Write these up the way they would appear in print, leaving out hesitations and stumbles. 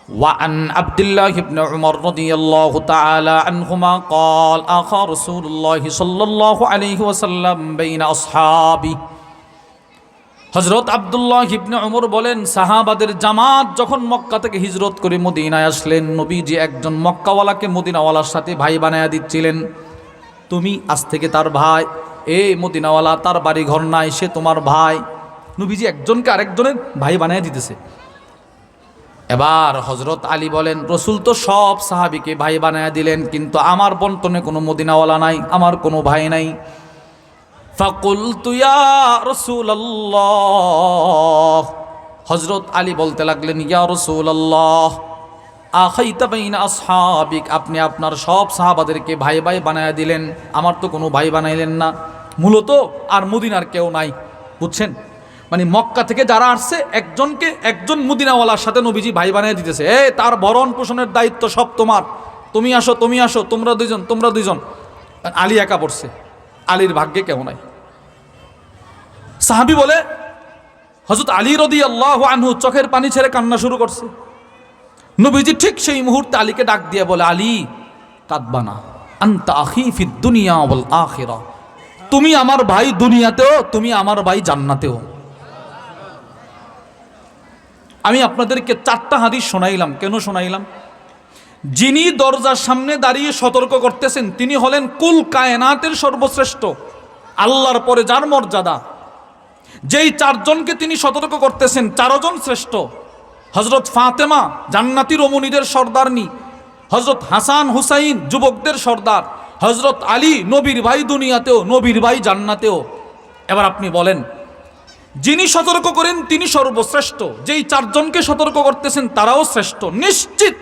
وعن عبد الله بن عمر رضي الله تعالى عنهما قال أخى رسول الله صلى الله عليه وسلم بين أصحابه হযরত আব্দুল্লাহ ইবনে উমর বলেন, সাহাবাদের জামাত যখন মক্কা থেকে হিজরত করে মদিনায় আসলেন, নবীজি একজন মক্কাওয়ালাকে মদিনাওয়ালার সাথে ভাই বানায়া দিচ্ছিলেন। তুমি আজ থেকে তার ভাই, এই মদিনাওয়ালা তার বাড়ি ঘর নাই, সে তোমার ভাই। নবীজি একজনকে আরেকজনের ভাই বানায়া দিতেছে। এবার হযরত আলী বলেন, রসুল তো সব সাহাবীকে ভাই বানায়া দিলেন, কিন্তু আমার বন্টনে কোনো মদিনাওয়ালা নাই, আমার কোনো ভাই নাই। ফাকুলতু ইয়া রাসূলুল্লাহ, হযরত আলী বলতে লাগলেন, ইয়া রাসূলুল্লাহ আখাইতা বাইনা আসহাবিক, আপনি আপনার সব সাহাবাদেরকে ভাই ভাই বানায়া দিলেন, আমার তো কোনো ভাই বানাইলেন না। মূলত আর মদিনার কেউ নাই, বুঝছেন? মানে মক্কা থেকে যারা আসছে একজনকে একজন মদিনাওয়ালার সাথে নবীজি ভাই বানিয়ে দিতেছে। তার ভরণ পোষণের দায়িত্ব সব তোমার, তুমি আসো তুমি আসো, তোমরা দুইজন। আলী একা পড়ছে, আলীর ভাগ্যে কেউ নাই। সাহাবী বলে, হযরত আলী রাদিয়াল্লাহু আনহু চোখের পানি ছেড়ে কান্না শুরু করছে। নবীজি ঠিক সেই মুহূর্তে আলীকে ডাক দিয়ে বলে, আলী কাঁদবা না, আনতা আখি ফিদ দুনিয়া ওয়াল আখিরা, তুমি আমার ভাই দুনিয়াতেও, তুমি আমার ভাই জান্নাতেও। আমি আপনাদেরকে 4টা হাদিস শোনাইলাম। কেন শোনাইলাম? যিনি দরজার সামনে দাঁড়িয়ে সতর্ক করতেছেন তিনি হলেন কুল কায়নাতের সর্বশ্রেষ্ঠ, আল্লাহর পরে যার মর্যাদা। যেই 4 জনকে তিনি সতর্ক করতেছেন 4 জন শ্রেষ্ঠ। হযরত ফাতেমা জান্নাতি রমণীদের সর্দারনী, হযরত হাসান হুসাইন যুবকদের সর্দার, হযরত আলী নবীর ভাই দুনিয়াতেও, নবীর ভাই জান্নাতেও। এবার আপনি বলেন, যিনি সতর্ক করেন তিনি সর্বশ্রেষ্ঠ, যেই 4 জনকে সতর্ক করতেছেন তারাও শ্রেষ্ঠ। নিশ্চিত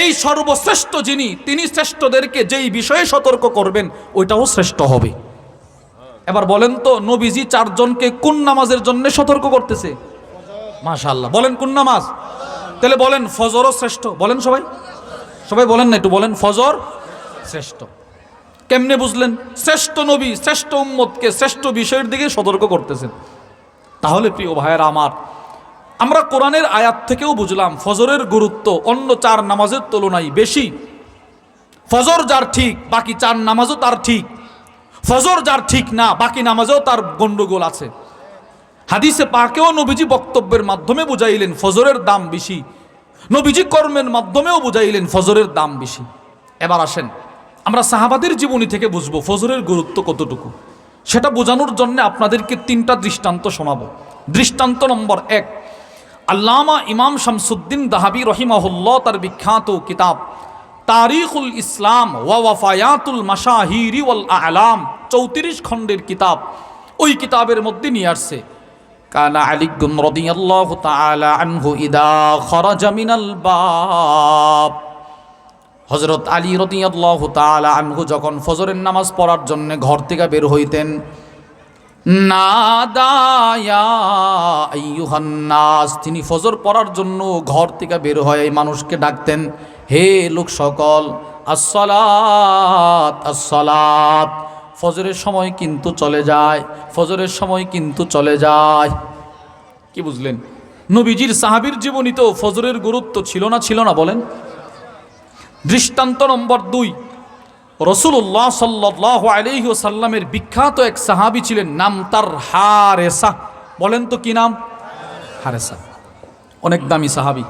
এই সর্বশ্রেষ্ঠ যিনি, তিনি শ্রেষ্ঠদেরকে যেই বিষয়ে সতর্ক করবেন ওইটাও শ্রেষ্ঠ হবে। এবার বলেন তো, নবীজি 4 জনকে কোন নামাজের জন্য সতর্ক করতেছে? মাশাআল্লাহ, বলেন কোন নামাজ? তাহলে বলেন ফজরও শ্রেষ্ঠ। বলেন সবাই বলেন না, একটু বলেন ফজর শ্রেষ্ঠ। কেমনে বুঝলেন? শ্রেষ্ঠ নবী শ্রেষ্ঠ উম্মতকে শ্রেষ্ঠ বিষয়ের দিকে সতর্ক করতেছেন। তাহলে প্রিয় ভাইয়েরা আমার, আমরা কোরআনের আয়াত থেকেও বুঝলাম ফজরের গুরুত্ব অন্য 4 নামাজের তুলনায় বেশি। ফজর যার ঠিক বাকি 4 নামাজও তার ঠিক, ফজর যার ঠিক না বাকি নামাজেও তার গন্ডগোল আছে। হাদিসে পাকেও নবীজি বক্তব্যের মাধ্যমে বুঝাইলেন ফজরের দাম বেশি, নবীজি কর্মের মাধ্যমেও বুঝাইলেন ফজরের দাম বেশি। এবার আসেন আমরা সাহাবাদের জীবনী থেকে বুঝবো ফজরের গুরুত্ব কতটুকু। সেটা বোঝানোর জন্য আপনাদেরকে 3টা দৃষ্টান্ত শোনাবো। দৃষ্টান্ত নম্বর 1, আল্লামা ইমাম শামসুদ্দিন দাহাবি রহিমাহুল্লাহ তার বিখ্যাত কিতাব তারিখুল ইসলাম ওয়া ওয়াফায়াতুল মাশাহিরি ওয়াল আ'লাম 34 খণ্ডের কিতাব, ওই কিতাবের মধ্যে নিয়ে আসছে, কানা আলী রাদিয়াল্লাহু তাআলা আনহু ইদা খারাজা মিনাল বাব, হযরত আলী রাদিয়াল্লাহু তাআলা আনহু যখন ফজরের নামাজ পড়ার জন্য ঘর থেকে বের হইতেন, নাদা ইয়া আইয়ুহান নাস, তিনি ফজর পড়ার জন্য ঘর থেকে বের হয়ে মানুষকে ডাকতেন, হে লোক সকল, আসসালাত আসসালাত, ফজরের সময় কিন্তু চলে যায়, ফজরের সময় কিন্তু চলে যায়। কি বুঝলেন? নবীজির সাহাবীর জীবনীতেও ফজরের গুরুত্ব ছিল না বলেন? দৃষ্টান্ত নম্বর 2, রাসূলুল্লাহ সাল্লাল্লাহু আলাইহি ওয়াসাল্লামের বিখ্যাত এক সাহাবী ছিলেন, নাম তার হারেসা। বলেন তো কি নাম? হারেসা, অনেক দামি সাহাবী।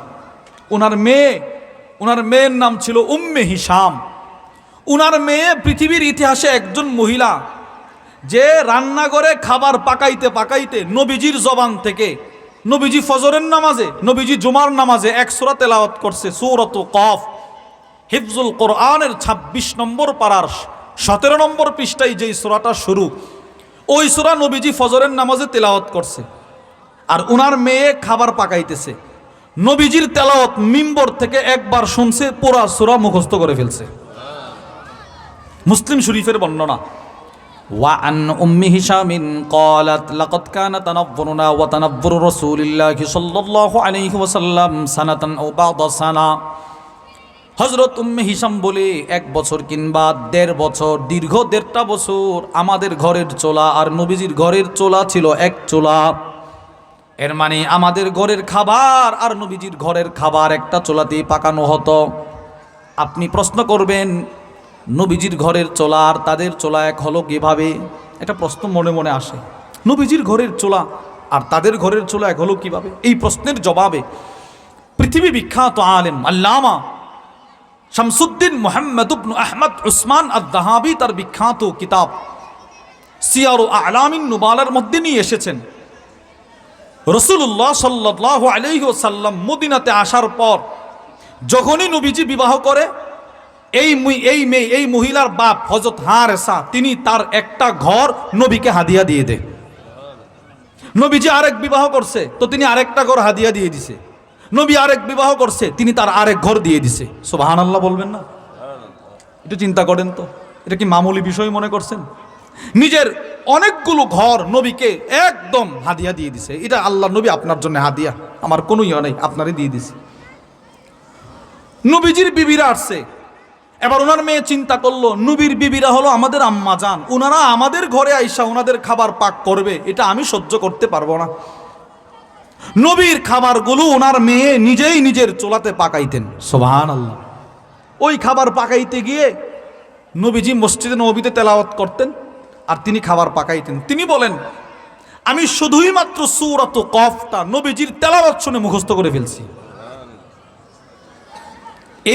ওনার মেয়ের নাম ছিল উম্মে হিশাম। ওনার মেয়ে পৃথিবীর ইতিহাসে একজন মহিলা যে রান্নাঘরে খাবার পাকাইতে নবীজির জবান থেকে, নবীজি ফজরের নামাজে, নবীজি জুমার নামাজে 1 সূরা তেলাওয়াত করছে, সূরাতুল কফ, হিফজুল কোরআনের 26 নম্বর পারার 17 নম্বর পৃষ্ঠায় যেই সূরাটা শুরু, ওই সূরা নবীজি ফজরের নামাজে তেলাওয়াত করছে। আর ওনার মেয়ে খাবার পাকাইতেছে, নবীজির তেলাওয়াত মিম্বর থেকে একবার শুনছে, পুরা সূরা মুখস্থ করে ফেলছে। মুসলিম শরীফের বর্ণনা। وعن أم هشام قالت لقد كان تنظرنا وتنظر رسول الله صلى الله عليه وسلم سنة أو بعض سنة, হযরত উম্মে হিশাম বলে 1 বছর কিংবা 1.5 বছর, দীর্ঘ 1.5 বছর আমাদের ঘরের চোলা আর নবীজির ঘরের চোলা ছিল এক চোলা। এর মানে আমাদের ঘরের খাবার আর নবীজির ঘরের খাবার একটা চুলাতেই পাকানো হতো। আপনি প্রশ্ন করবেন, নবীজির ঘরের চোলা আর তাদের চোলা এক হলো কিভাবে? এটা প্রশ্ন মনে মনে আসে। নবীজির ঘরের চোলা আর তাদের ঘরের চোলা এক হলো কিভাবে? এই প্রশ্নের জবাবে পৃথিবী বিখ্যাত আলেম আল্লামা শামসুদ্দিন মুহাম্মদ ইবনে আহমদ উসমান আদ-দাহাবি তার বিখ্যাত কিতাব সিয়ারু আ'লামিন নুবালার মধ্যে নিয়ে এসেছেন, রাসূলুল্লাহ সাল্লাল্লাহু আলাইহি ওয়াসাল্লাম মদিনাতে আসার পর যখনই নবীজি বিবাহ করে, এই মহিলার বাপ হযরত হারেসা তিনি তার একটা ঘর নবীকে হাদিয়া দিয়ে দেয়। নবীজি আরেক বিবাহ করছে তো তিনি আরেকটা ঘর হাদিয়া দিয়ে দিছে। নবী আরেক বিবাহ করছে, তিনি তার আরেক ঘর দিয়ে দিছে। সুবহানাল্লাহ বলবেন না? একটু চিন্তা করেন তো, এটা কি মামুলি বিষয় মনে করছেন? নিজের অনেকগুলো ঘর নবীকে একদম হাদিয়া দিয়ে দিছে। এটা আল্লাহ নবী আপনার জন্য হাদিয়া, আমার কোনো ইয়া নেই, আপনারই দিয়ে দিছে। নবীজির বিবিরা আসছে, এবার ওনার মেয়ে চিন্তা করলো নবীর বিবিরা হলো আমাদের আম্মা জান, ওনারা আমাদের ঘরে আইসা ওনাদের খাবার পাক করবে, এটা আমি সহ্য করতে পারবো না। নবীর খাবারগুলো ওনার মেয়ে নিজেই নিজের চুলাতে পাকাইতেন। সুবহানাল্লাহ। ওই খাবার পাকাইতে গিয়ে নবীজি মসজিদে নববীতে তেলাওয়াত করতেন আর তিনি খাবার পাকাইতেন। তিনি বলেন, আমি শুধুই মাত্র সূরাত কফটা নবীজির তেলাওয়াত শুনে মুখস্থ করে ফেলছি।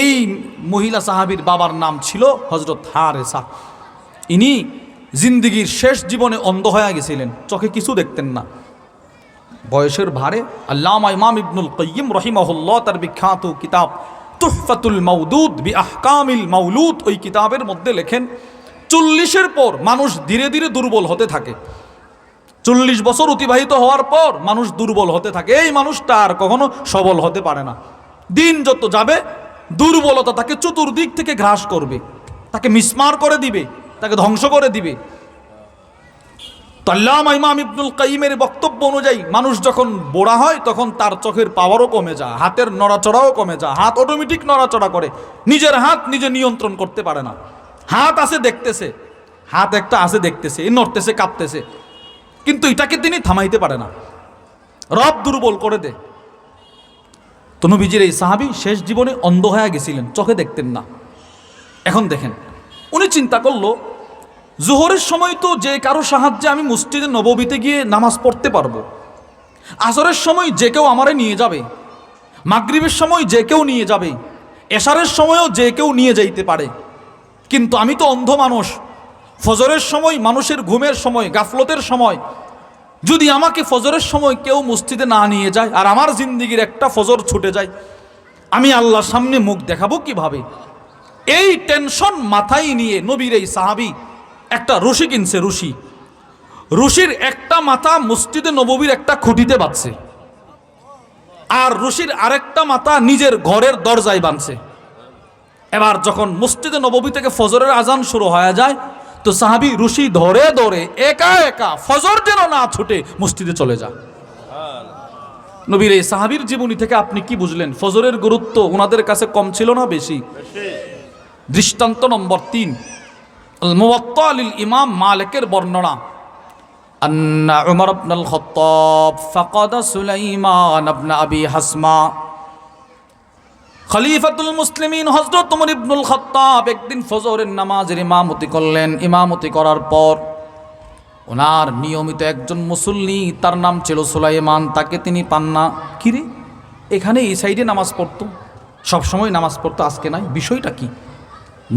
এই মহিলা সাহাবীর বাবার নাম ছিল হযরত হারেসা। ইনি জিন্দেগীর শেষ জীবনে অন্ধ হয়ে গেছিলেন, চোখে কিছু দেখতেন না। বয়সের ভারে আল্লামা ইমাম ইবনুল কাইয়্যিম রাহিমাহুল্লাহ তার বিখ্যাত কিতাব তুহফাতুল মাউদুদ বি আহকামিল মাউলুদ, ওই কিতাবের মধ্যে লেখেন 40-এর পর মানুষ ধীরে ধীরে দুর্বল হতে থাকে। 40 বছর অতিবাহিত হওয়ার পর মানুষ দুর্বল হতে থাকে। এই মানুষটা আর কখনো সবল হতে পারে না। দিন যত যাবে দুর্বলতা তাকে চতুর্দিক থেকে গ্রাস করবে, তাকে মিসমার করে দিবে, তাকে ধ্বংস করে দিবে। তো আল্লামা ইমাম ইবনুল কাইয়্যিমের বক্তব্য অনুযায়ী মানুষ যখন বুড়া হয় তখন তার চোখের পাওয়ারও কমে যায়, হাতের নড়াচড়াও কমে যায়, হাত অটোমেটিক নড়াচড়া করে, নিজের হাত নিজে নিয়ন্ত্রণ করতে পারে না। হাত আছে দেখতেছে, হাত একটা আছে দেখতেছে, নড়তেছে কাঁপতেছে, কিন্তু এটাকে তিনি থামাইতে পারে না, রব দুর্বল করে দেয়। তো নবীজির এই সাহাবী শেষ জীবনে অন্ধ হয়ে গেছিলেন, চোখে দেখতেন না। এখন দেখেন, উনি চিন্তা করলো জোহরের সময় তো যে কারো সাহায্যে আমি মসজিদে নববীতে গিয়ে নামাজ পড়তে পারবো, আসরের সময় যে কেউ আমারে নিয়ে যাবে, মাগরিবের সময় যে কেউ নিয়ে যাবে, এশারের সময়ও যে কেউ নিয়ে যাইতে পারে, কিন্তু আমি তো অন্ধ মানুষ। ফজরের সময় মানুষের ঘুমের সময়, গাফলতের সময়, যদি আমাকে ফজরের সময় কেউ মসজিদে না নিয়ে যায় আর আমার জিন্দেগির একটা ফজর ছুটে যায়, আমি আল্লাহর সামনে মুখ দেখাবো কিভাবে? এই টেনশন মাথায় নিয়ে নবীর এই সাহাবী একটা রশি কিনছে। রশির একটা মাথা মসজিদে নববীর একটা খুঁটিতে বাঁধছে, আর রশির আরেকটা মাথা নিজের ঘরের দরজায় বাঁধছে। এবার যখন মসজিদে নববী থেকে ফজরের আজান শুরু হয়ে যায়, তো সাহাবী রশি ধরে ধরে একা একা ফজর যেন না ছুটে মসজিদে চলে যায়। নবীর এই সাহাবীর জীবনী থেকে আপনি কি বুঝলেন? ফজরের গুরুত্ব ওনাদের কাছে কম ছিল না বেশি? দৃষ্টান্ত নম্বর 3, মুওয়াত্তা লিল ইমাম মালিকের বর্ণনা। আন্না উমর ইবনুল খাত্তাব ফাকাদা সুলাইমান ইবনে আবি হাসমা। খলিফাতুল মুসলিমিন হযরত ওমর ইবনুল খাত্তাব একদিন ফজরের নামাজের ইমামতি করলেন। ইমামতি করার পর ওনার নিয়মিত একজন মুসল্লি, তার নাম ছিল সুলাইমান, তাকে তিনি পান না। কিরে, এখানে এই সাইডে নামাজ পড়তো, সবসময় নামাজ পড়তো, আজকে নাই, বিষয়টা কি?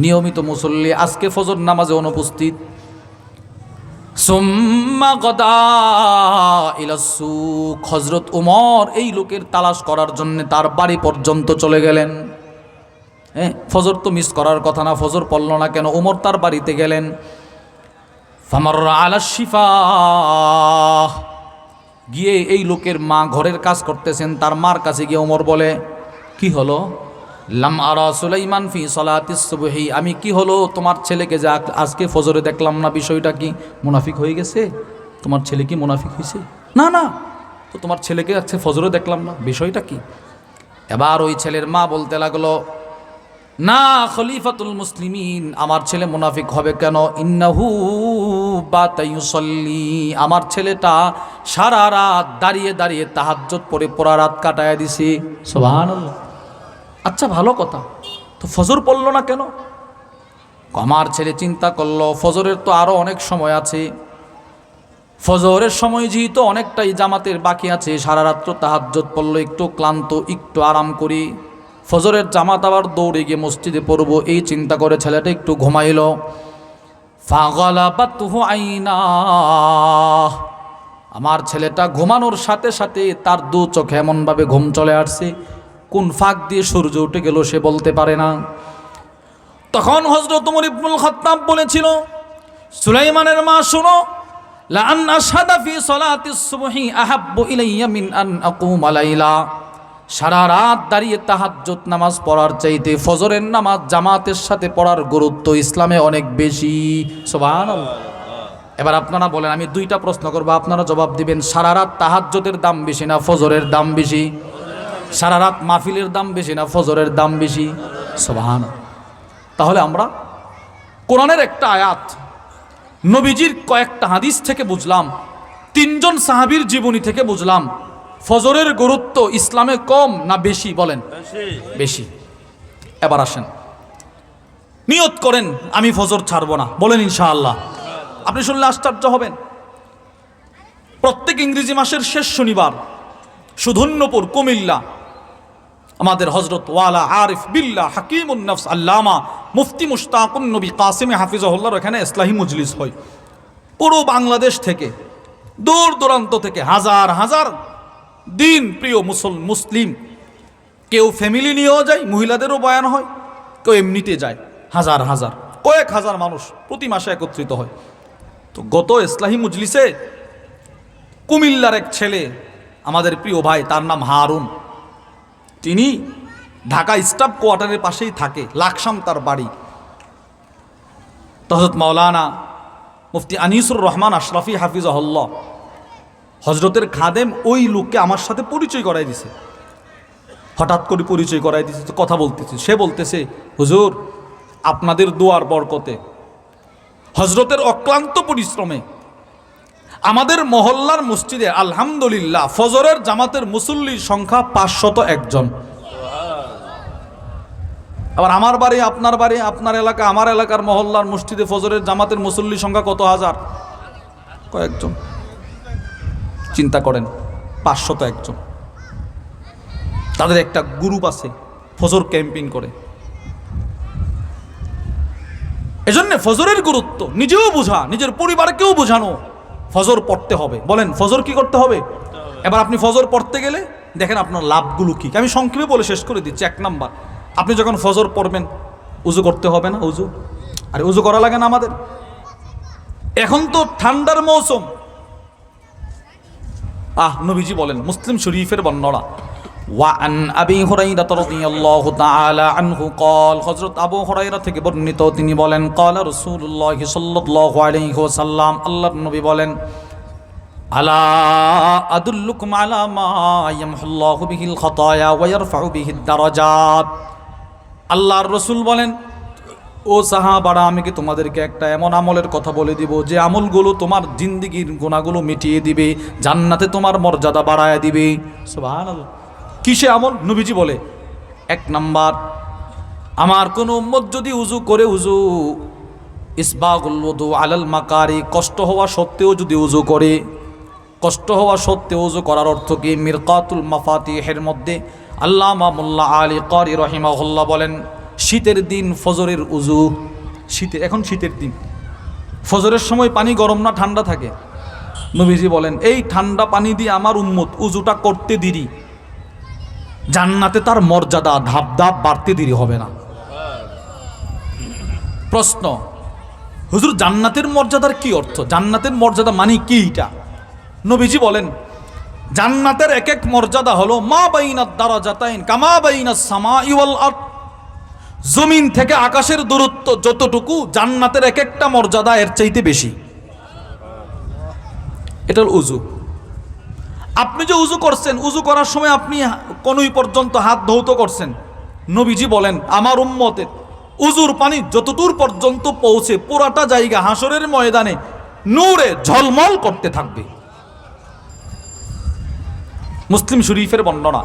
নিয়মিত মুসল্লি, আজকে ফজর নামাজে অনুপস্থিত। সুম্মা গদা ইলা সুক, হযরত ওমর এই লোকের তালাশ করার জন্য তার বাড়ি পর্যন্ত চলে গেলেন। ফজর তো মিস করার কথা না, ফজর পড়ল না কেন? ওমর তার বাড়িতে গেলেন। ফামাররা আলা শিফা, গিয়ে এই লোকের মা ঘরের কাজ করতেছেন, তার মার কাছে গিয়ে ওমর বলে, কি হলো? লাম আরা সুলাইমান ফি সালাতিস সুবহি, আমি কি হলো তোমার ছেলেকে যা আজকে ফজরে দেখলাম না, বিষয়টা কি? মুনাফিক হয়ে গেছে? তোমার ছেলে কি মুনাফিক হয়েছে? না না, তো তোমার ছেলেকে আজকে ফজরে দেখলাম না, বিষয়টা কি? এবার ওই ছেলের মা বলতে লাগলো, না খলিফাতুল মুসলিমিন, আমার ছেলে মুনাফিক হবে কেন? ইন্নাহু বাতা ইউসাল্লি, আমার ছেলেটা সারা রাত দাঁড়িয়ে দাঁড়িয়ে তাহাজ্জুদ পড়ে পুরা রাত কাটায় দিছে। সুবহানাল্লাহ। আচ্ছা ভালো কথা, তো ফজর পড়লো না কেন? আমার ছেলে চিন্তা করলো ফজরের তো আরো অনেক সময় আছে, ফজরের সময় যেহেতু অনেকটাই জামাতের বাকি আছে, সারা রাত্র তাহাজ্জুদ পড়লো, একটু ক্লান্ত, একটু আরাম করি, ফজরের জামাত আবার দৌড়ে গিয়ে মসজিদে পড়বো, এই চিন্তা করে ছেলেটা একটু ঘুমাইল। ফাগালাবাতুহু আইনা, আমার ছেলেটা ঘুমানোর সাথে সাথে তার দু চোখে এমনভাবে ঘুম চলে আসছে, কোন ফাঁক দিয়ে সূর্য উঠে গেল সে বলতে পারে না। তখন হযরত ওমর ইবনুল খাত্তাব বলেছিল, সুলাইমানের মা শোনো, লা আন আশহাদা ফি সালাতিস সুবহি আহাব্বু ইলাইয়া মিন আন আকুমা লাইলা, সারা রাত দাঁড়িয়ে তাহাজ্জুদ নামাজ পড়ার চাইতে ফজরের নামাজ জামাতের সাথে পড়ার গুরুত্ব ইসলামে অনেক বেশি। সুবহানাল্লাহ। এবার আপনারা বলেন, আমি দুইটা প্রশ্ন করব, আপনারা জবাব দিবেন, সারা রাত তাহাজ্জুদের দাম বেশি না ফজরের দাম বেশি? সারা রাত মাহফিলের দাম বেশি না ফজরের দাম বেশি? সুবহানাল্লাহ। তাহলে আমরা কোরআনের একটা আয়াত, নবীজির কয়েকটা হাদিস থেকে বুঝলাম, তিনজন সাহাবীর জীবনী থেকে বুঝলাম ফজরের গুরুত্ব ইসলামে কম না বেশি? বলেন বেশি। এবার আসেন, নিয়ত করেন আমি ফজর ছাড়বো না, বলেন ইনশাআল্লাহ। আপনি শুনলে আশ্চর্য হবেন, প্রত্যেক ইংরেজি মাসের শেষ শনিবার সুধন্যপুর কুমিল্লা আমাদের হযরত ওয়ালা আরিফ বিল্লাহ হাকিমুন নফস আল্লামা মুফতি মুশতাকুন নবী কাসিম হাফিজাহুল্লাহর এখানে ইসলাহি মজলিস হয়। পুরো বাংলাদেশ থেকে, দূর দূরান্ত থেকে হাজার হাজার দিন প্রিয় মুসলিম, কেউ ফ্যামিলি নিয়েও যায়, মহিলাদেরও বয়ান হয়, কেউ এমনিতে যায়, হাজার হাজার কয়েক হাজার মানুষ প্রতি মাসে একত্রিত হয়। তো গত ইসলাহি মজলিসে কুমিল্লার এক ছেলে, আমাদের প্রিয় ভাই, তার নাম হারুন, তিনি ঢাকা স্টাফ কোয়ার্টারের পাশেই থাকে, লাকসাম তার বাড়ি। হযরত মাওলানা মুফতি আনিসুর রহমান আশরাফি হাফিজাহুল্লাহ হজরতের খাদেম ওই লোককে আমার সাথে পরিচয় করাই দিছে, হঠাৎ করে পরিচয় করাই দিছে, কথা বলতেছে, সে বলতেছে, হুজুর আপনাদের দোয়ার বরকতে, হজরতের অক্লান্ত পরিশ্রমে আমাদের মহল্লার মসজিদে আলহামদুলিল্লাহ ফজরের জামাতের মুসল্লির সংখ্যা 501 জন। আবার আমার বাড়ি, আপনার বাড়ি, আপনার এলাকা, আমার এলাকার মহল্লার মসজিদে ফজরের জামাতের মুসল্লির সংখ্যা কত হাজার? কয়েকজন। চিন্তা করেন, 501 জন। তাদের একটা গ্রুপ আছে, ফজর ক্যাম্পিং করে। এজন্য ফজরের গুরুত্ব নিজেও বোঝা, নিজের পরিবারকেও বোঝানো, ফজর পড়তে হবে। বলেন ফজর কি করতে হবে? এবার আপনি ফজর পড়তে গেলে দেখেন আপনার লাভগুলো কি। আমি সংক্ষেপে বলে শেষ করে দিচ্ছি। 1 নাম্বার, আপনি যখন ফজর পড়বেন উজু করতে হবে না? উজু, আরে উজু করা লাগে না আমাদের? এখন তো ঠান্ডার মৌসুম। নবীজি বলেন, মুসলিম শরীফের বর্ণনা, ওয়ান আবি হুরায়রা রাদিয়াল্লাহু তাআলা আনহু قال, হযরত আবু হুরায়রা থেকে বর্ণিত, তিনি বলেন, قال রাসূলুল্লাহ সাল্লাল্লাহু আলাইহি ওয়াসাল্লাম, আল্লাহর নবী বলেন, আলা আদুল্লুকুম আলা মা ইয়ামহুল্লাহু বিহিল খাতায়া ওয়া ইয়ারফাউ বিহিদ দারাজাত। আল্লাহর রাসূল বলেন, ও সাহাবারা, আমি কি তোমাদেরকে একটা এমন আমলের কথা বলে দিব যে আমলগুলো তোমার জিন্দেগীর গুনাহগুলো মিটিয়ে দিবে, জান্নাতে তোমার মর্যাদা বাড়ায় দিবে। সুবহানাল্লাহ। কিসে আমল? নবীজি বলে, 1 নাম্বার, আমার কোন উম্মত যদি উজু করে, উজু ইসবাগুল ওযু আলাল মাকারি, কষ্ট হওয়া সত্ত্বেও যদি উজু করে, কষ্ট হওয়া সত্ত্বেও উজু করার অর্থ কি? মিরকাতুল মাফাতিহের মধ্যে আল্লামা মোল্লা আলী কারি রাহিমাহুল্লাহ বলেন, শীতের দিন ফজরের উজু, এখন শীতের দিন, ফজরের সময় পানি গরম না ঠান্ডা থাকে? নবীজি বলেন, এই ঠান্ডা পানি দিয়ে আমার উম্মত উজুটা করতে দেরি, জান্নাতে তার মর্যাদা ধাপ ধাপ বাড়তে দেরি হবে না। প্রশ্ন, হুজুর জান্নাতের মর্যাদার কি অর্থ? জান্নাতের মর্যাদা মানে কি? এটা নবীজি বলেন, জান্নাতের এক এক মর্যাদা হলো মা বাইনাদ দারাজাতাইন কামা বাইনাস সামাই ওয়াল আরদ, জমিন থেকে আকাশের দূরত্ব যতটুকু, জান্নাতের এক একটা মর্যাদা এর চাইতে বেশি। এটা হল উজু। আপনি যে উজু করছেন, উজু করার সময় আপনি কনুই পর্যন্ত হাত ধৌত করছেন, নবীজি বলেন আমার উম্মতের উজুর পানি যতদূর পর্যন্ত পৌঁছে পুরাটা জায়গা হাসরের ময়দানে নূরে ঝলমল করতে থাকবে। মুসলিম শরীফের বর্ণনা।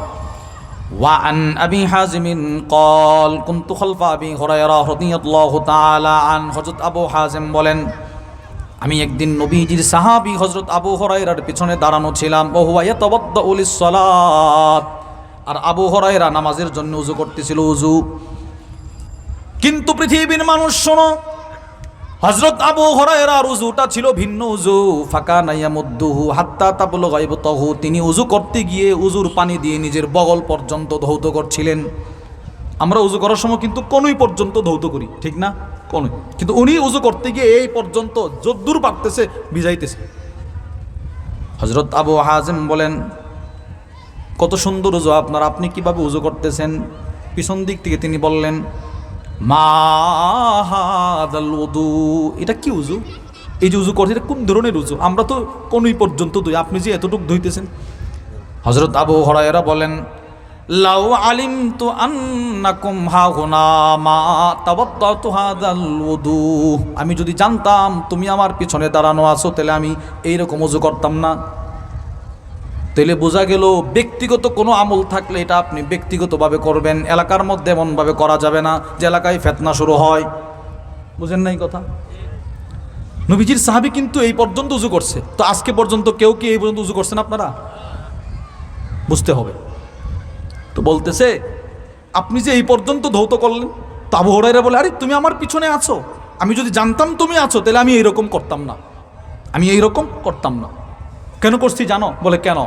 وعن أبي حازم قال كنت خلف أبي هريرة رضي الله تعالى عنه হযরত আবু হাজিম বলেন আমি একদিন নবীজির সাহাবী হযরত আবু হুরায়রার পিছনে দাঁড়ানো ছিলাম। ওয়া হুয়া ইয়াতাওয়াদ্দাউ লিস-সালাত, আর আবু হুরায়রা নামাজের জন্য ওযু করতেছিল ওযু। কিন্তু পৃথিবীর মানুষ শোনো, হযরত আবু হুরায়রার ওযুটা ছিল ভিন্ন ওযু। ফাকানা ইয়ামুদ্দুহু হাত্তা তাবলুগা ইবতাহু, তিনি ওযু করতে গিয়ে ওযুর পানি দিয়ে নিজের বগল পর্যন্ত ধৌত করছিলেন। আমরা ওযু করার সময় কিন্তু কোনই পর্যন্ত ধৌত করি, ঠিক না? কোনই। কিন্তু উনি ওযু করতে গিয়ে এই পর্যন্ত যদ্দূর পারতেছে ভিজাইতেছে। হযরত আবু হাজিম বলেন কত সুন্দর ওযু আপনার, আপনি কিভাবে ওযু করতেছেন? পিছন দিক থেকে তিনি বললেন মা হাদাল ওযু, এটা কি ওযু? এই যে ওযু করছে এটা কোন ধরনের ওযু? আমরা তো কোনই পর্যন্ত ধুই, আপনি যে এতটুকু ধুইতেছেন। হযরত আবু হুরায়রা বলেন লাউ আলিমতু আন্নাকুম হাহুনা মা তাওয়াদ্দাতু হাদাল ওযু, আমি যদি জানতাম তুমি আমার পিছনে দাঁড়ানো আছো তাহলে আমি এইরকম ওযু করতাম না। তাহলে বোঝা গেল ব্যক্তিগত কোনো আমল থাকলে এটা আপনি ব্যক্তিগতভাবে করবেন, এলাকার মধ্যে এমনভাবে করা যাবে না যে এলাকায় ফিতনা শুরু হয়। বুঝেন নাই কথা? নবীজির সাহাবী কিন্তু এই পর্যন্ত উযু করছে, তো আজকে পর্যন্ত কেউ কি এই পর্যন্ত উযু করছেন আপনারা? বুঝতে হবে। তো বলতেছে আপনি যে এই পর্যন্ত ধৌত করলেন, তো আবু হুরায়রা বলে আরে তুমি আমার পিছনে আছো, আমি যদি জানতাম তুমি আছো তাহলে আমি এইরকম করতাম না, আমি এইরকম করতাম না। কেন করছি জানো? বলে কেন?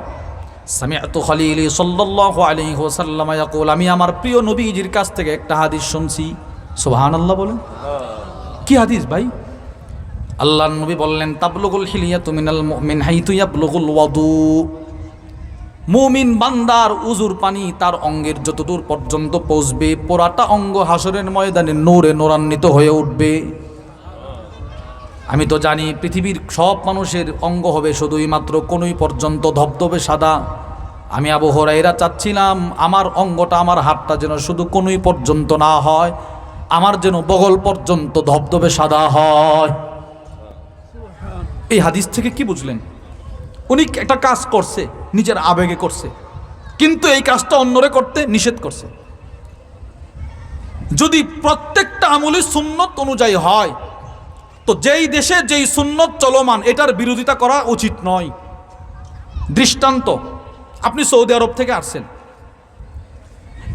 সামিআতু খলিলি সাল্লাল্লাহু আলাইহি ওয়াসাল্লাম ইয়াকুল, আমি আমার প্রিয় নবীজির কাছ থেকে একটা হাদিস শুনছি। সুবহানাল্লাহ বলেন। কি হাদিস ভাই? আল্লাহর নবী বললেন তাবলুগুল হিলিয়াতু মিনাল মুমিন হাইতু ইয়াবলুগুল ওয়াদু, মুমিন বান্দার উজুর পানি তার অঙ্গের যতদূর পর্যন্ত পৌঁছবে পুরাটা অঙ্গ হাসরের ময়দানে নূরে নূরান্বিত হয়ে উঠবে। আমি তো জানি পৃথিবীর সব মানুষের অঙ্গ হবে শুধুই মাত্র কোনই পর্যন্ত ধবধবে সাদা। আমি আবু হুরায়রা চাচ্ছিলাম আমার অঙ্গটা, আমার হাতটা যেন শুধু কোনই পর্যন্ত না হয়, আমার যেন বগল পর্যন্ত ধবধবে সাদা হয়। এই হাদিস থেকে কি বুঝলেন? উনি একটা কাজ করছে, নিজের আবেগে করছে, কিন্তু এই কাজটা অন্যরে করতে নিষেধ করছে। যদি প্রত্যেকটা আমলি সুন্নত অনুযায়ী হয় তো যেই দেশে যেই সুন্নত চলমান এটার বিরোধিতা করা উচিত নয়। দৃষ্টান্ত, আপনি সৌদি আরব থেকে আসছেন,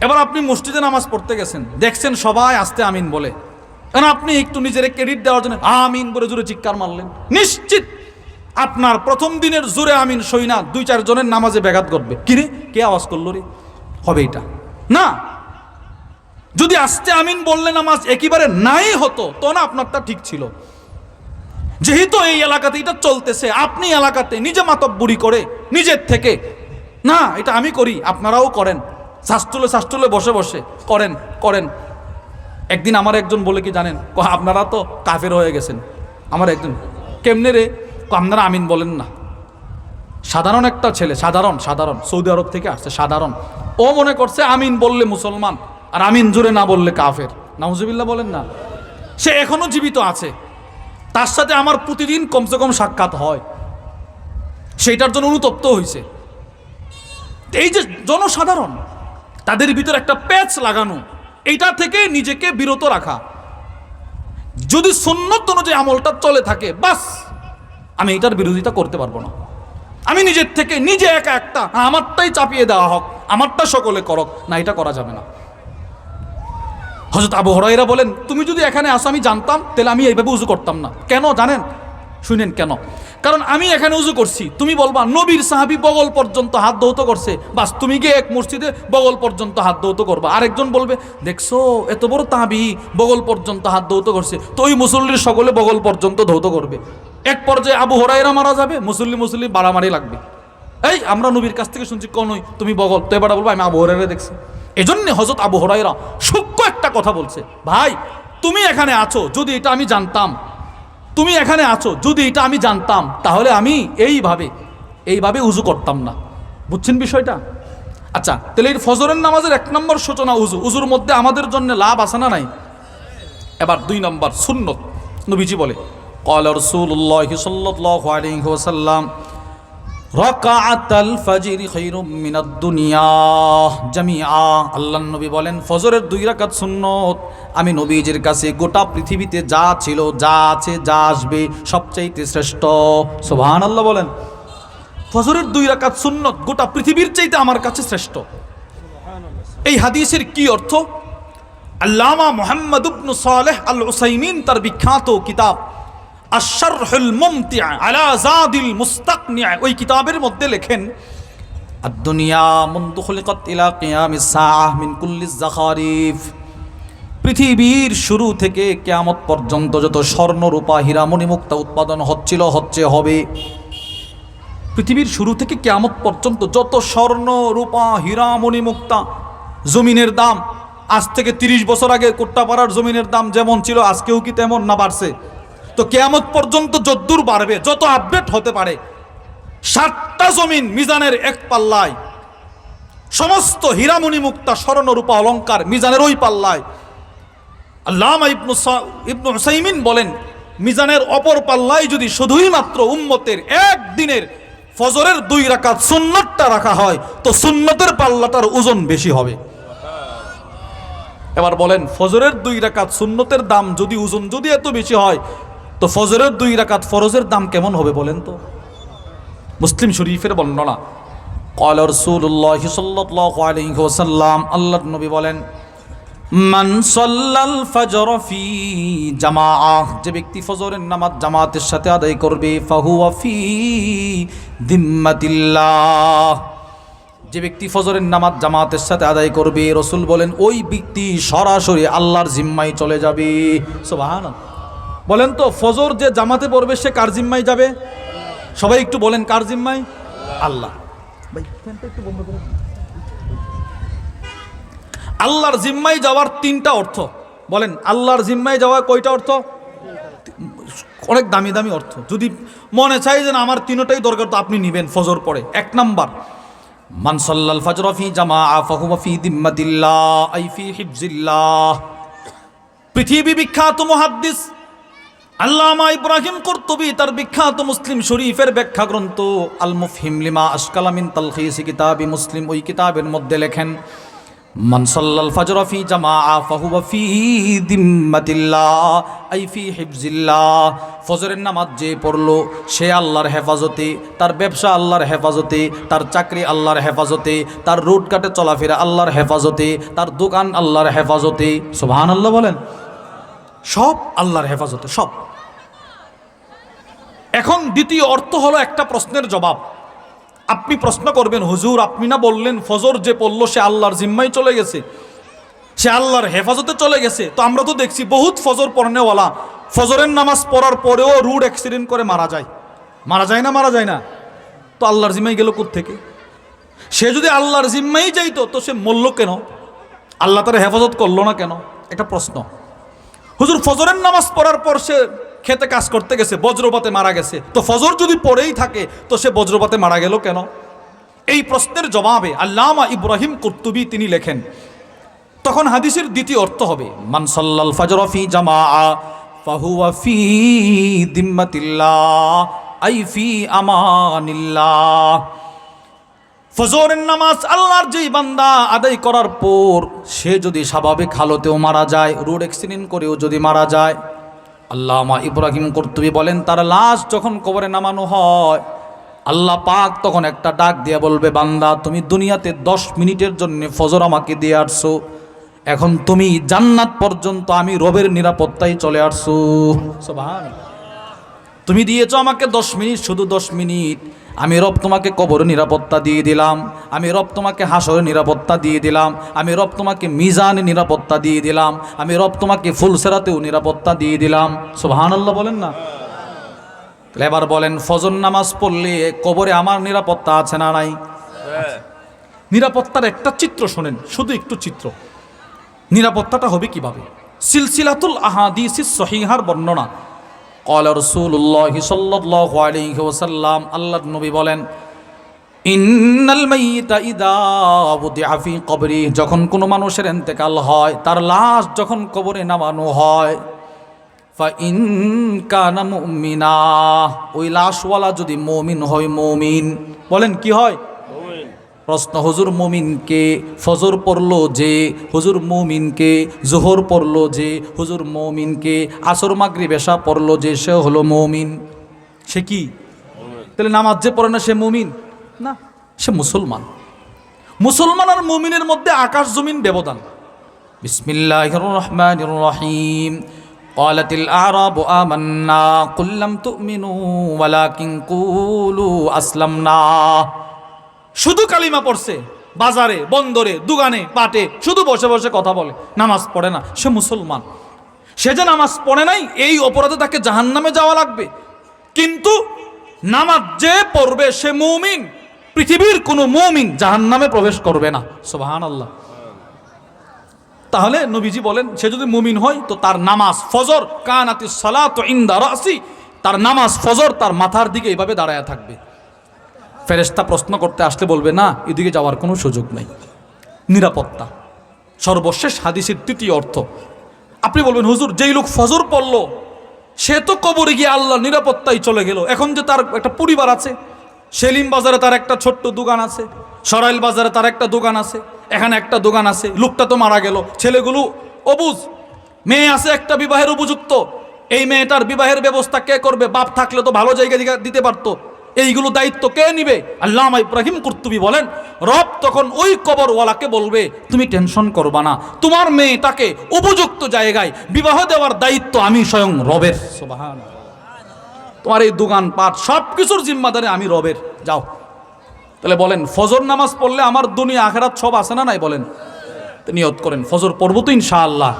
এবার আপনি মসজিদে নামাজ পড়তে গেছেন, দেখছেন সবাই আস্তে আমিন বলে, কারণ আপনি একটু নিজের ক্রেডিট দেওয়ার জন্য আমিন বলে জোরে চিৎকার মারলেন, নিশ্চিত আপনার প্রথম দিনের জোরে আমিন সই না 2-4 জনের নামাজে ব্যাঘাত ঘটবে। কিরে কে আওয়াজ করলো রে, হবে এটা না। যদি আস্তে আমিন বললে নামাজ একেবারে নাই হতো তো না আপনারটা ঠিক ছিল। যেহেতু এই এলাকাতে এটা চলতেছে, আপনি এলাকাতে নিজে মাতব্বরি করে নিজের থেকে না এটা আমি করি, আপনারাও করেন, শাস্তুলে বসে বসে করেন করেন। একদিন আমার একজন বলে কি জানেন, আপনারা তো কাফের হয়ে গেছেন। আমার একজন কেমনে রে, আপনারা আমিন বলেন না। সাধারণ একটা ছেলে, সাধারণ সৌদি আরব থেকে আসছে, সাধারণ, ও মনে করছে আমিন বললে মুসলমান আর আমিন জোরে না বললে কাফের। নাউজুবিল্লাহ বলেন না। সে এখনো জীবিত আছে, তার সাথে আমার প্রতিদিন কমসে কম সাক্ষাৎ হয়, সেইটার জন্য অনুতপ্ত হয়েছে। এই যে জনসাধারণ, তাদের ভিতর একটা প্যাচ লাগানো, এইটা থেকে নিজেকে বিরত রাখা। যদি সুন্নত অনুযায়ী আমলটা চলে থাকে বাস, আমি এটার বিরোধিতা করতে পারবো না। আমি নিজের থেকে নিজে একা একটা আমারটাই চাপিয়ে দেওয়া হোক, আমারটা সকলে করক না, এটা করা যাবে না। হযরত আবু হুরায়রা বলেন তুমি যদি এখানে আসো আমি জানতাম তাহলে আমি এইভাবে উযু করতাম না। কেন জানেন? শুনেন কেন। কারণ আমি এখানে উযু করছি, তুমি বলবা নবীর সাহাবী বগল পর্যন্ত হাত ধৌত করছে, বাস তুমি গিয়ে এক মসজিদে বগল পর্যন্ত হাত ধৌত করবা। আরেকজন বলবে দেখছো এত বড় তাহাবী বগল পর্যন্ত হাত ধৌত করছে, তো ওই মুসল্লির সকলে বগল পর্যন্ত ধৌত করবে। এক পর্যায়ে আবু হুরায়রা মারা যাবে, মুসল্লি বাড়ামারি লাগবে। এই আমরা নবীর কাছ থেকে শুনছি কোনই তুমি বগল, তো এবার বলবো আমি আবু হুরায়রা দেখছি। এজন্য হযরত আবু হুরায়রা সূক্ষ্ম একটা কথা বলছে, ভাই তুমি এখানে আছো যদি এটা আমি জানতাম, তুমি এখানে আছো যদি এটা আমি জানতাম তাহলে আমি এইভাবে উযু করতাম না। বুঝছেন বিষয়টা? আচ্ছা, তাহলে এই ফজরের নামাজের 1 নম্বর সূচনা উজু। উজুর মধ্যে আমাদের জন্য লাভ আছে না নাই? এবার 2 নম্বর সুন্নত। নবীজি বলে ক্বালা রাসূলুল্লাহ সাল্লাল্লাহু আলাইহি ওয়াসাল্লাম রাকাআতাল ফাজরি খায়রুম মিনাদ দুনিয়া জামিআ। আল্লাহর নবী বলেন ফজরের 2 রাকাত সুন্নত আমি নবীজির কাছে গোটা পৃথিবীতে যা ছিল, যা আছে, যা আসবে সবচাইতে শ্রেষ্ঠ। সুবহানাল্লাহ বলেন। ফজরের 2 রাকাত সুন্নত গোটা পৃথিবীর চাইতে আমার কাছে শ্রেষ্ঠ। এই হাদিসের কি অর্থ? আল্লামা মুহাম্মদ ইবনে সালেহ আল উসাইমিন তার বিখ্যাত কিতাব আশ-শারহুল মুমতি' আলা যাদিল মুস্তাকনি' ওই কিতাবের মধ্যে লেখেন আদ-দুনিয়া মুনযু খুলিকাত ইলা কিয়ামিস সাআহ মিন কুল্লি যাখারিফ। পৃথিবীর শুরু থেকে কিয়ামত পর্যন্ত যত স্বর্ণ রূপা হীরা মণি মুক্তা উৎপাদন হচ্ছিল, হচ্ছে, হবে, পৃথিবীর শুরু থেকে কিয়ামত পর্যন্ত যত স্বর্ণ রূপা হীরা মণি মুক্তা, জমিনের দাম আজ থেকে 30 বছর আগে কোট্টাপাড়ার জমিনের দাম যেমন ছিল আজকেও কি তেমন না বাড়ছে? তো কিয়ামত পর্যন্ত যদ্দূর বাড়বে, যত আপডেট হতে পারে, 7টা জমিন মিজানের এক পাল্লায়, সমস্ত হীরামণি মুক্তা স্বর্ণ রূপা অলংকার মিজানের ওই পাল্লায়। আল্লামা ইবনে উসাইমিন বলেন মিজানের অপর পাল্লায় যদি শুধুই মাত্র উম্মতের একদিনের ফজরের 2 রাকাত সুন্নতটা রাখা হয় তো সুন্নতের পাল্লাটার ওজন বেশি হবে। এবার বলেন ফজরের 2 রাকাত সুন্নতের দাম যদি ওজন যদি এত বেশি হয় তো ফজরের 2 রাকাত ফরজের দাম কেমন হবে বলেন তো? মুসলিম শরীফের বর্ণনা ক্বালা রাসূলুল্লাহ সাল্লাল্লাহু আলাইহি ওয়াসাল্লাম আল্লাহর নবী বলেন মান সাল্লাল ফজর ফি জামাআহ, যে ব্যক্তি ফজরের নামাজ জামাতের সাথে আদায় করবে, ফাহুয়া ফি দিম্মাতিল্লাহ, যে ব্যক্তি ফজরের নামাজ জামাতের সাথে আদায় করবে, রাসূল বলেন ওই ব্যক্তি সরাসরি আল্লাহর জিম্মায় চলে যাবে। সুবহানাল্লাহ। বলেন তো ফজর যে জামাতে পড়বে সে কার জিম্মায় যাবে? সবাই একটু বলেন কার জিম্মায়? আল্লাহ। ভাই ফ্যানটা একটু বন্ধ করুন। আল্লাহর জিম্মায় যাওয়ার 3টা অর্থ বলেন। আল্লাহর জিম্মায় যাওয়া কয়টা অর্থ? অনেক দামি দামি অর্থ। যদি মনে চাই যে আমার 3টাই দরকার তো আপনি নেবেন ফজর পড়ে। 1 নাম্বার মান সাল্লাল ফজর ফি জামাআ ফাহুয়া ফি দিম্মাতিল্লাহ আই ফি হিফজিল্লাহ। পৃথিবী বিখ্যাত মুহাদ্দিস আল্লামা ইব্রাহিম কুরতুবী তার বিখ্যাত মুসলিম শরীফের ব্যাখ্যা গ্রন্থ আল মুফহিম লিমা আশকালা মিন তালখিস কিতাবি মুসলিম, ওই কিতাবের মধ্যে লেখেন মান সাল্লাল ফজর ফি জামাআ ফাহুয়া ফি দিম্মাতিল্লাহ আই ফি হিফজিল্লাহ। ফজরের নামাজ যে পড়লো সে আল্লাহর হেফাজতে, তার ব্যবসা আল্লাহর হেফাজতে, তার চাকরি আল্লাহর হেফাজতে, তার রোড কাটে চলাফেরা আল্লাহর হেফাজতে, তার দোকান আল্লাহর হেফাজতে। সুবহানাল্লাহ বলেন। সব আল্লাহর হেফাজতে, সব। এখন দ্বিতীয় অর্থ হলো একটা প্রশ্নের জবাব। আপনি প্রশ্ন করবেন হুজুর আপনি না বললেন ফজর যে পড়লো সে আল্লাহর জিম্মায় চলে গেছে, সে আল্লাহর হেফাজতে চলে গেছে। তো আমরা তো দেখছি বহুত ফজর পড়নেওয়ালা ফজরের নামাজ পড়ার পরেও রোড অ্যাক্সিডেন্ট করে মারা যায়। মারা যায় না? মারা যায় না? তো আল্লাহর জিম্মায় গেল কোত্থেকে? সে যদি আল্লাহর জিম্মায় যাইতো তো সে মরল কেন? আল্লাহ তার হেফাজত করলো না কেন? এটা প্রশ্ন। হুজুর ফজরের নামাজ পড়ার পর সে খেতে কাজ করতে গেছে, বজ্রপাতে মারা গেছে। তো ফজর যদি পড়েই থাকে তো সে বজ্রপাতে মারা গেল কেন? এই প্রশ্নের জবাবে আল্লামা ইব্রাহিম কুরতুবী তিনি লেখেন তখন হাদিসের দ্বিতীয় অর্থ হবে মান সাল্লাল ফজর ফি জামাআ ফাহুয়া ফি দিম্মাতিল্লাহ আই ফি আমানিল্লাহ। ফজরের নামাজ আল্লাহর যেই বান্দা আদায় করার পর সে যদি স্বাভাবিক হালতেও মারা যায়, রোড অ্যাক্সিডেন্ট করেও যদি মারা যায়, আল্লামা ইব্রাহিম কুরতুবী বলেন তার লাশ যখন কবরে নামানো হয় আল্লাহ পাক তখন একটা ডাক দিয়ে বলবে বান্দা তুমি দুনিয়াতে 10 মিনিটের জন্য ফজর আমাকে দিয়ে আসছো, এখন তুমি জান্নাত পর্যন্ত আমি রবের নিরাপত্তায় চলে আসছো। সুবহানাল্লাহ। তুমি দিয়েছো আমাকে 10 মিনিট, শুধু 10 মিনিট, আমি রব তোমাকে কবরের নিরাপত্তা দিয়ে দিলাম, আমি রব তোমাকে হাসরের নিরাপত্তা দিয়ে দিলাম, আমি রব তোমাকে মিজানের নিরাপত্তা দিয়ে দিলাম, আমি রব তোমাকে ফুলসেরাতেও নিরাপত্তা দিয়ে দিলাম। সুবহানাল্লাহ বলেন না? এবার বলেন ফজর নামাজ পড়লে কবরে আমার নিরাপত্তা আছে না নাই? নিরাপত্তার একটা চিত্র শোনেন, শুধু একটু চিত্র। নিরাপত্তাটা হবে কিভাবে? সিলসিলাতুল আহাদিসিস সহিহার বর্ণনা ক্বালা রাসূলুল্লাহ সাল্লাল্লাহু আলাইহি ওয়াসাল্লাম আল্লাহর নবী বলেন ইন্নাল মাইয়িতা ইযা উদিআ ফি কবরি, যখন কোনো মানুষের ইন্তেকাল হয়, তার লাশ যখন কবরে নামানো হয়, ফা ইন কানা মুমিনা, ওই লাশওয়ালা যদি মুমিন হয়, মুমিন বলেন কি হয়? প্রশ্ন, হুজুর মুমিনকে? ফজর পড়লো যে, হুজুর মুমিনকে? জোহর পড়লো যে, হুজুর মুমিনকে? আসর মাগরিব এশা পড়লো যে, সে হলো মুমিন। সে কি? তাহলে নামাজ যে পড়ে না সে মুমিন না, সে মুসলমান। মুসলমান আর মুমিনের মধ্যে আকাশ জমিন ব্যবধান। বিসমিল্লাহির রহমানির রহিম। ক্বালাতিল আ'রাবু আমান্না কুল লাম তু'মিনু ওয়ালাকিন কুলু আসলামনা। শুধু কালিমা পড়ছে, বাজারে, বন্দরে, দোকানে, পাটে শুধু বসে বসে কথা বলে, নামাজ পড়ে না, সে মুসলমান। সে যে নামাজ পড়ে নাই এই অপরাধে তাকে জাহান্নামে যাওয়া লাগবে। কিন্তু নামাজ যে পড়বে সে মুমিন। পৃথিবীর কোনো মুমিন জাহান্নামে প্রবেশ করবে না। সুবহানাল্লাহ। তাহলে নবীজি বলেন সে যদি মুমিন হয় তো তার নামাজ ফজর, কানাতিস সালাতু ইনদা রাসি, তার নামাজ ফজর তার মাথার দিকে এইভাবে দাঁড়ায় থাকবে। ফেরেশতা প্রশ্ন করতে আসলে বলবে না, এদিকে যাওয়ার কোনো সুযোগ নেই। নিরাপত্তা। সর্বশেষ হাদিসের তৃতীয় অর্থ, আপনি বলবেন হুজুর যেই লোক ফজর পড়ল সে তো কবরে গিয়ে আল্লাহ নিরাপত্তায় চলে গেল, এখন যে তার একটা পরিবার আছে, সেলিম বাজারে তার একটা ছোট্ট দোকান আছে, সরাইল বাজারে তার একটা দোকান আছে, এখানে একটা দোকান আছে, লোকটা তো মারা গেল, ছেলেগুলো অবুঝ, মেয়ে আছে একটা বিবাহের উপযুক্ত, এই মেয়েটার বিবাহের ব্যবস্থা কে করবে? বাপ থাকলে তো ভালো জায়গা দিতে পারতো, এইগুলো দায়িত্ব কে নিবে? আল্লামা ইব্রাহিম কুরতুবী বলেন রব তখন ওই কবরওয়ালাকে বলবে তুমি টেনশন করবা না, তোমার মেয়েটাকে উপযুক্ত জায়গায় বিবাহ দেওয়ার দায়িত্ব আমি স্বয়ং রবের। সুবহানাল্লাহ। তোমার এই দোকান পাট সব কিছুর জিম্মাদারি আমি রবের, যাও। তাহলে বলেন ফজর নামাজ পড়লে আমার দুনিয়া আখিরাত সব আছে না নাই? বলেন। নিয়ত করেন ফজর পড়ব তো ইনশাআল্লাহ।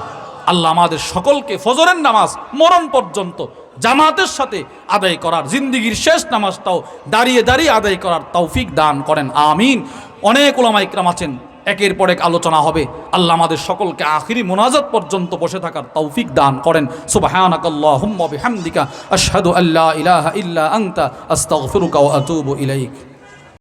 আল্লাহ আমাদের সকলকে ফজরের নামাজ মরণ পর্যন্ত জামাতের সাথে আদায় করার, জিন্দিগির শেষ নামাজটাও দাঁড়িয়ে দাঁড়িয়ে আদায় করার তৌফিক দান করেন, আমিন। অনেক উলামা ইকরাম আছেন, একের পর এক আলোচনা হবে। আল্লাহ আমাদের সকলকে আখিরি মুনাজাত পর্যন্ত বসে থাকার তৌফিক দান করেন। সুবহানাকাল্লাহুম্মা বিহামদিকা আশহাদু আল্লা ইলাহা ইল্লা আনতা আস্তাগফিরুকা ওয়া আতুবু ইলাইক।